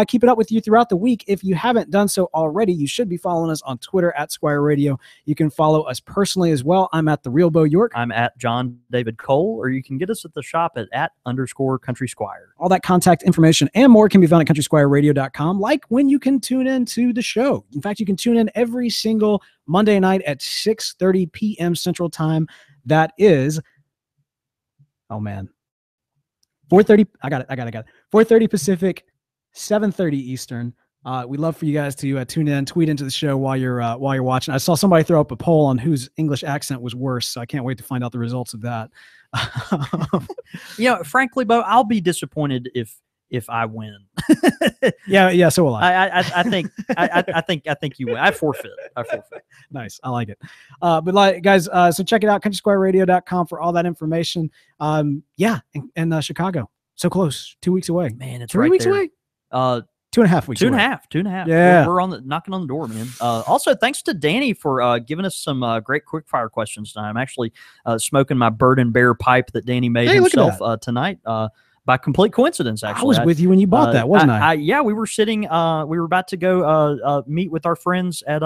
keeping up with you throughout the week. If you haven't done so already, you should be following us on Twitter at Squire Radio. You can follow us personally as well. I'm at The Real Bo York. I'm at John David Cole, or you can get us at the shop at _Country Squire. All that contact information and more can be found at countrysquireradio.com, like when you can tune in to the show. In fact, you can tune in every single Monday night at 6:30 p.m. Central Time. That is, oh man, 4:30. I got it. 4:30 Pacific, 7:30 Eastern. We'd love for you guys to tune in, tweet into the show while you're watching. I saw somebody throw up a poll on whose English accent was worse, so I can't wait to find out the results of that. Frankly, Bo, I'll be disappointed if I win. yeah. So will I. I think you win. I forfeit. Nice. I like it. But like guys, so check it out, countrysquireradio.com for all that information. And Chicago, so close, 2 weeks away. Man, it's 3 weeks there. away. 2.5 weeks. 2.5. Yeah, we're knocking on the door, man. Also, thanks to Danny for giving us some great quickfire questions tonight. I'm actually smoking my Bird and Bear pipe that Danny made himself tonight. By complete coincidence, actually. I was with you when you bought that, wasn't I? Yeah, we were sitting. We were about to go meet with our friends at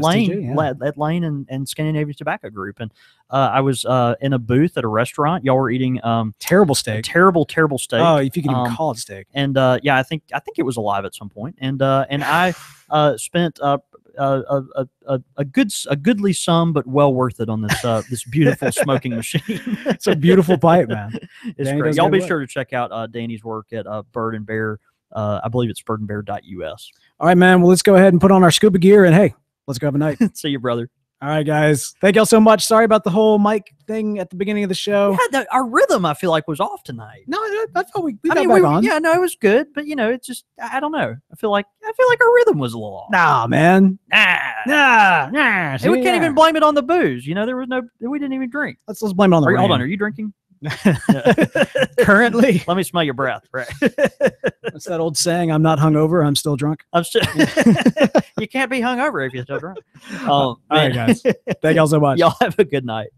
Lane, at Lane and Scandinavian Tobacco Group, and I was in a booth at a restaurant. Y'all were eating terrible steak, terrible steak. Oh, if you can even call it steak. And I think it was alive at some point. And I spent a goodly sum, but well worth it on this this beautiful smoking machine. It's a beautiful pipe, man. It's Danny great. Y'all be sure to check out Danny's work at Bird and Bear. I believe it's birdandbear.us. All right, man. Well, let's go ahead and put on our scuba gear and hey, let's go have a night. See you, brother. All right, guys. Thank y'all so much. Sorry about the whole mic thing at the beginning of the show. Yeah, our rhythm, I feel like, was off tonight. No, I thought we got back on. Yeah, no, it was good, but it's just I don't know. I feel like our rhythm was a little off. Nah, man. Nah. And we can't even blame it on the booze. We didn't even drink. Let's blame it on the rain. Hold on, are you drinking? Currently, let me smell your breath. Right. What's that old saying? I'm not hungover. I'm still drunk. I'm still. You can't be hungover if you're still drunk. All right, guys. Thank y'all so much. Y'all have a good night.